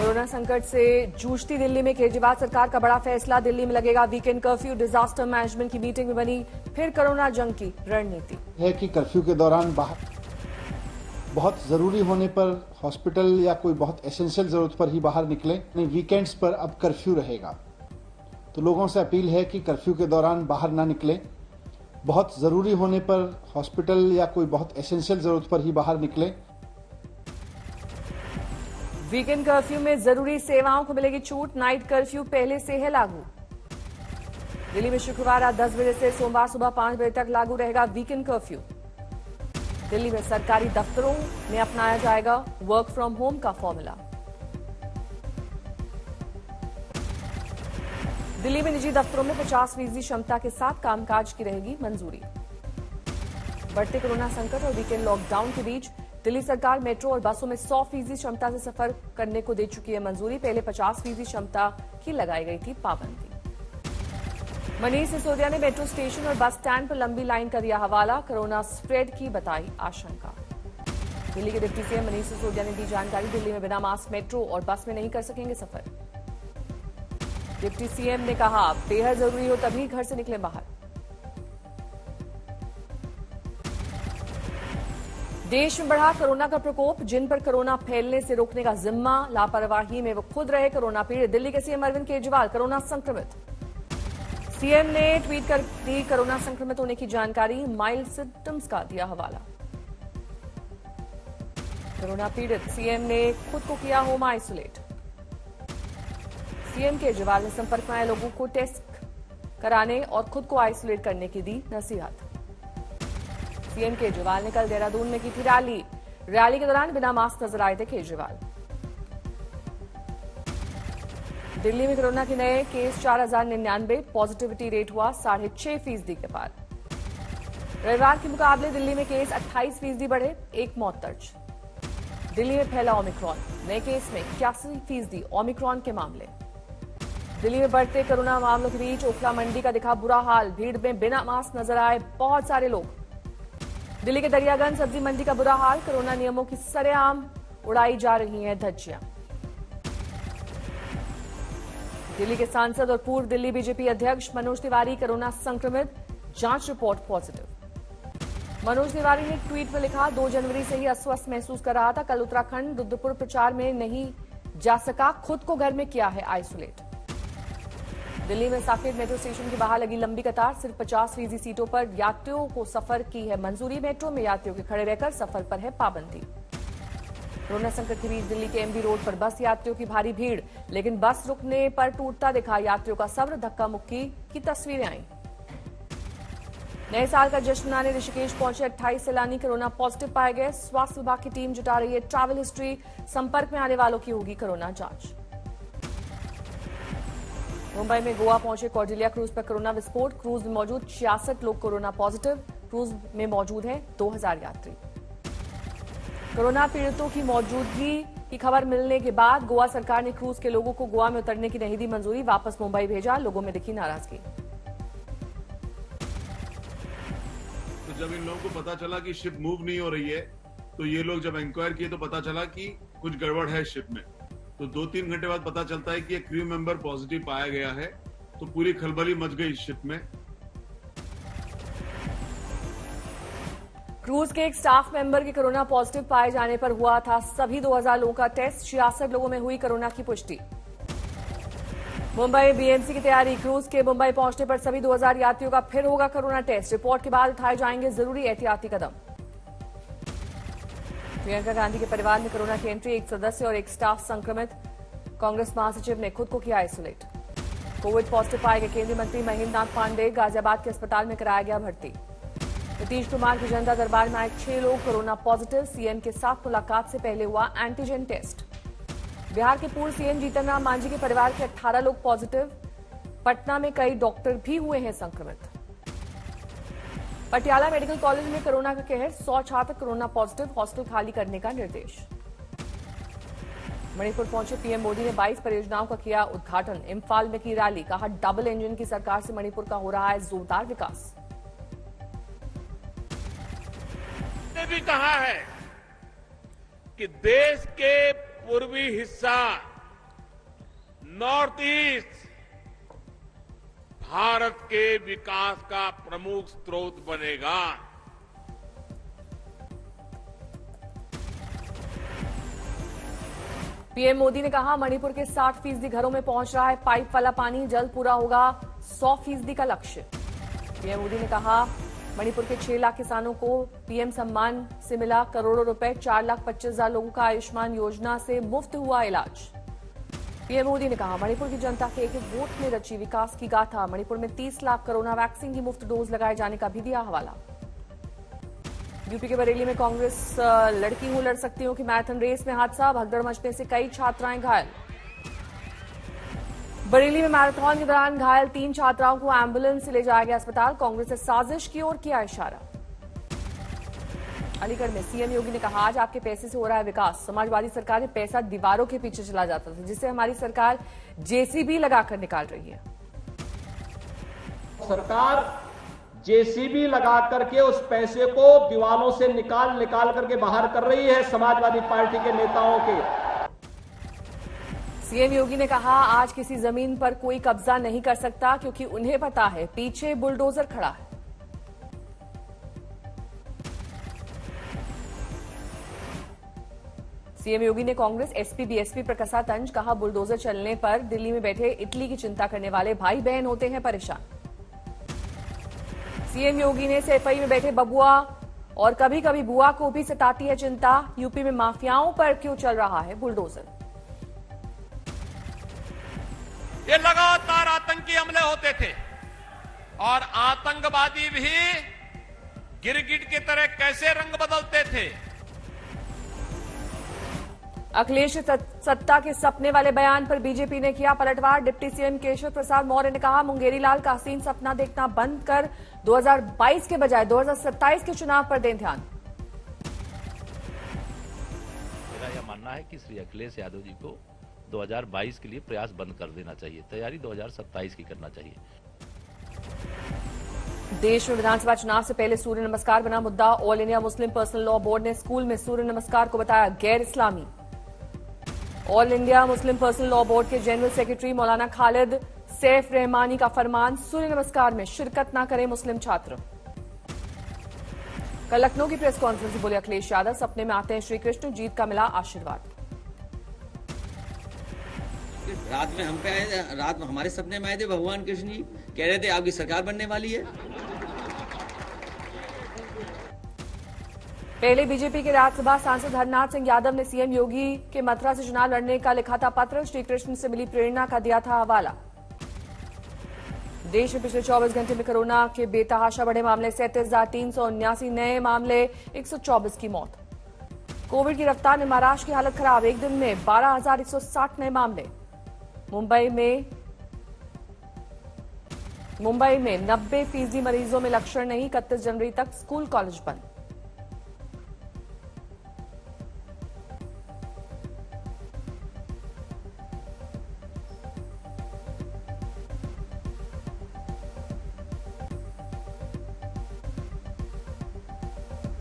Corona संकट से जूझती दिल्ली में केजरीवाल सरकार का बड़ा फैसला। दिल्ली में लगेगा वीकेंड कर्फ्यू। डिजास्टर मैनेजमेंट की मीटिंग में बनी फिर कोरोना जंग की रणनीति। है कि कर्फ्यू के दौरान बाहर बहुत जरूरी होने पर हॉस्पिटल या कोई बहुत एसेंशियल जरूरत पर ही बाहर निकलें। नहीं, वीकेंड्स पर अब कर्फ्यू रहेगा, तो लोगों से अपील है कि कर्फ्यू के दौरान बाहर ना निकलें। बहुत जरूरी होने पर हॉस्पिटल या कोई बहुत एसेंशियल जरूरत पर ही बाहर निकलें। वीकेंड कर्फ्यू में जरूरी सेवाओं को मिलेगी छूट। नाइट कर्फ्यू पहले से है लागू। दिल्ली में शुक्रवार रात 10 बजे से सोमवार सुबह 5 बजे तक लागू रहेगा वीकेंड कर्फ्यू। दिल्ली में सरकारी दफ्तरों में अपनाया जाएगा वर्क फ्रॉम होम का फॉर्मूला। दिल्ली में निजी दफ्तरों में 50% क्षमता के साथ कामकाज की रहेगी मंजूरी। बढ़ते कोरोना संकट और वीकेंड लॉकडाउन के बीच दिल्ली सरकार मेट्रो और बसों में 100% क्षमता से सफर करने को दे चुकी है मंजूरी। पहले 50% क्षमता की लगाई गई थी पाबंदी। मनीष सिसोदिया ने मेट्रो स्टेशन और बस स्टैंड पर लंबी लाइन का दिया हवाला। कोरोना स्प्रेड की बताई आशंका। दिल्ली के डिप्टी सीएम मनीष सिसोदिया ने दी जानकारी। दिल्ली में बिना मास्क मेट्रो और बस में नहीं कर सकेंगे सफर। डिप्टी सीएम ने कहा बेहद जरूरी हो तभी घर से निकले बाहर। देश में बढ़ा कोरोना का प्रकोप। जिन पर कोरोना फैलने से रोकने का जिम्मा, लापरवाही में वो खुद रहे कोरोना पीड़ित। दिल्ली के सीएम अरविंद केजरीवाल कोरोना संक्रमित। सीएम ने ट्वीट कर दी कोरोना संक्रमित होने की जानकारी। माइल्ड सिम्टम्स का दिया हवाला। कोरोना पीड़ित सीएम ने खुद को किया होम आइसोलेट। सीएम केजरीवाल ने संपर्क में आए लोगों को टेस्ट कराने और खुद को आइसोलेट करने की दी नसीहत। सीएम केजरीवाल ने कल देहरादून में की थी रैली के दौरान बिना मास्क नजर आए थे केजरीवाल। दिल्ली में कोरोना के नए केस 4099। पॉजिटिविटी रेट हुआ 6.5% के पार। रविवार के मुकाबले दिल्ली में केस 28% बढ़े, एक मौत दर्ज। दिल्ली में फैला ओमिक्रॉन। नए केस में 81% ओमिक्रॉन के मामले। दिल्ली में बढ़ते कोरोना मामलों के बीच ओखला मंडी का दिखा बुरा हाल। भीड़ में बिना मास्क नजर आए बहुत सारे लोग। दिल्ली के दरियागंज सब्जी मंडी का बुरा हाल। कोरोना नियमों की सरेआम उड़ाई जा रही हैं धज्जियां। दिल्ली के सांसद और पूर्व दिल्ली बीजेपी अध्यक्ष मनोज तिवारी कोरोना संक्रमित, जांच रिपोर्ट पॉजिटिव। मनोज तिवारी ने ट्वीट में लिखा 2 जनवरी से ही अस्वस्थ महसूस कर रहा था। कल उत्तराखंड रुद्रपुर प्रचार में नहीं जा सका, खुद को घर में किया है आइसोलेट। दिल्ली में साकेत मेट्रो स्टेशन के बाहर लगी लंबी कतार। सिर्फ 50% सीटों पर यात्रियों को सफर की है मंजूरी। मेट्रो में यात्रियों के खड़े रहकर सफर पर है पाबंदी। कोरोना संकट के बीच दिल्ली के एमबी रोड पर बस यात्रियों की भारी भीड़, लेकिन बस रुकने पर टूटता दिखा यात्रियों का सब्र। धक्का मुक्की की तस्वीरें आईं। नए साल का जश्न मनाने ऋषिकेश पहुंचे 28 सैलानी कोरोना पॉजिटिव पाए गए। स्वास्थ्य विभाग की टीम जुटा रही है ट्रैवल हिस्ट्री। संपर्क में आने वालों की होगी कोरोना जांच। मुंबई में गोवा पहुंचे कॉर्डिलिया क्रूज पर कोरोना विस्फोट। क्रूज में मौजूद 66 लोग कोरोना पॉजिटिव। क्रूज में मौजूद हैं 2000 यात्री। कोरोना पीड़ितों की मौजूदगी की खबर मिलने के बाद गोवा सरकार ने क्रूज के लोगों को गोवा में उतरने की नहीं दी मंजूरी। वापस मुंबई भेजा। लोगों में दिखी नाराजगी। तो जब इन लोगों को पता चला कि शिप मूव नहीं हो रही है, तो ये लोग जब इंक्वायर किए तो पता चला कि कुछ गड़बड़ है शिप में। तो 2-3 घंटे बाद पता चलता है कि एक क्रू मेंबर पॉजिटिव पाया गया है। तो पूरी खलबली मच गई शिप में। क्रूज के एक स्टाफ मेंबर के कोरोना पॉजिटिव पाए जाने पर हुआ था सभी 2000 लोगों का टेस्ट। 66 लोगों में हुई कोरोना की पुष्टि। मुंबई बीएमसी की तैयारी। क्रूज के मुंबई पहुंचने पर सभी 2000 यात्रियों का फिर होगा कोरोना टेस्ट। रिपोर्ट के बाद उठाए जाएंगे जरूरी एहतियाती कदम। प्रियंका गांधी के परिवार में कोरोना की एंट्री। एक सदस्य और एक स्टाफ संक्रमित। कांग्रेस महासचिव ने खुद को किया आइसोलेट। कोविड पॉजिटिव पाए गए केंद्रीय मंत्री महेंद्र नाथ पांडेय गाजियाबाद के अस्पताल में कराया गया भर्ती। नीतीश कुमार की जनता दरबार में आए 6 लोग कोरोना पॉजिटिव। सीएम के साथ मुलाकात से पहले हुआ एंटीजन टेस्ट। बिहार के पूर्व सीएम जीतन राम मांझी के परिवार के 18 लोग पॉजिटिव। पटना में कई डॉक्टर भी हुए हैं संक्रमित। पटियाला मेडिकल कॉलेज में कोरोना का कहर। 100 छात्र कोरोना पॉजिटिव। हॉस्टल खाली करने का निर्देश। मणिपुर पहुंचे पीएम मोदी ने 22 परियोजनाओं का किया उद्घाटन। इम्फाल में की रैली। कहा डबल इंजन की सरकार से मणिपुर का हो रहा है जोरदार विकास। ने भी कहा है कि देश के पूर्वी हिस्सा नॉर्थ ईस्ट भारत के विकास का प्रमुख स्रोत बनेगा। पीएम मोदी ने कहा मणिपुर के 60% घरों में पहुंच रहा है पाइप वाला पानी, जल्द पूरा होगा 100% का लक्ष्य। पीएम मोदी ने कहा मणिपुर के 6 लाख किसानों को पीएम सम्मान से मिला करोड़ों रुपए, 4,25,000 लोगों का आयुष्मान योजना से मुफ्त हुआ इलाज। पीएम मोदी ने कहा मणिपुर की जनता के एक एक वोट में रची विकास की गाथा। मणिपुर में 30 लाख कोरोना वैक्सीन की मुफ्त डोज लगाए जाने का भी दिया हवाला। यूपी के बरेली में कांग्रेस लड़की हूं लड़ सकती हूं की मैराथन रेस में हादसा, भगदड़ मचने से कई छात्राएं घायल। बरेली में मैराथन के दौरान घायल 3 छात्राओं को एम्बुलेंस से ले जाया गया अस्पताल, कांग्रेस ने साजिश की ओर किया इशारा। अलीगढ़ में सीएम योगी ने कहा आज आपके पैसे से हो रहा है विकास। समाजवादी सरकार में पैसा दीवारों के पीछे चला जाता था, जिससे हमारी सरकार जेसीबी लगाकर निकाल रही है। सरकार जेसीबी लगा करके उस पैसे को दीवारों से निकाल करके बाहर कर रही है समाजवादी पार्टी के नेताओं के। सीएम योगी ने कहा आज किसी जमीन पर कोई कब्जा नहीं कर सकता, क्योंकि उन्हें पता है पीछे बुलडोजर खड़ा है। सीएम योगी ने कांग्रेस एसपी बीएसपी पर कसा तंज, कहा बुलडोजर चलने पर दिल्ली में बैठे इटली की चिंता करने वाले भाई बहन होते हैं परेशान। सीएम योगी ने सैफई में बैठे बबुआ और कभी कभी बुआ को भी सताती है चिंता, यूपी में माफियाओं पर क्यों चल रहा है बुलडोजर। ये लगातार आतंकी हमले होते थे और आतंकवादी भी गिरगिट की तरह कैसे रंग बदलते थे। अखिलेश सत्ता के सपने वाले बयान पर बीजेपी ने किया पलटवार। डिप्टी सीएम केशव प्रसाद मौर्य ने कहा मुंगेरी लाल का हसीन सपना देखना बंद कर 2022 के बजाय 2027 के चुनाव पर दें ध्यान। मेरा यह मानना है कि श्री अखिलेश यादव जी को 2022 के लिए प्रयास बंद कर देना चाहिए, तैयारी 2027 की करना चाहिए। देश में विधानसभा चुनाव से पहले सूर्य नमस्कार बना मुद्दा। All India Muslim personal law board ने स्कूल में सूर्य नमस्कार को बताया गैर इस्लामी। All India Muslim personal law board के जनरल सेक्रेटरी मौलाना खालिद सैफ रहमानी का फरमान, सूर्य नमस्कार में शिरकत न करें मुस्लिम छात्र। कल लखनऊ की प्रेस कॉन्फ्रेंस में बोले अखिलेश यादव, सपने में आते हैं श्री कृष्ण, जीत का मिला आशीर्वाद। रात में हम पे आए, रात में हमारे सपने में आए थे भगवान कृष्ण जी, कह रहे थे आपकी सरकार बनने वाली है। पहले बीजेपी के राज्यसभा सांसद हरनाथ सिंह यादव ने सीएम योगी के मथुरा से चुनाव लड़ने का लिखा था पत्र, श्री कृष्ण से मिली प्रेरणा का दिया था हवाला। देश में पिछले 24 घंटे में कोरोना के बेतहाशा बढ़े मामले, 37,379 नए मामले, 124 की मौत। कोविड की रफ्तार में महाराष्ट्र की हालत खराब, एक दिन में 12,160 नए मामले। मुंबई में 90% मरीजों में लक्षण नहीं, 31 जनवरी तक स्कूल कॉलेज बंद।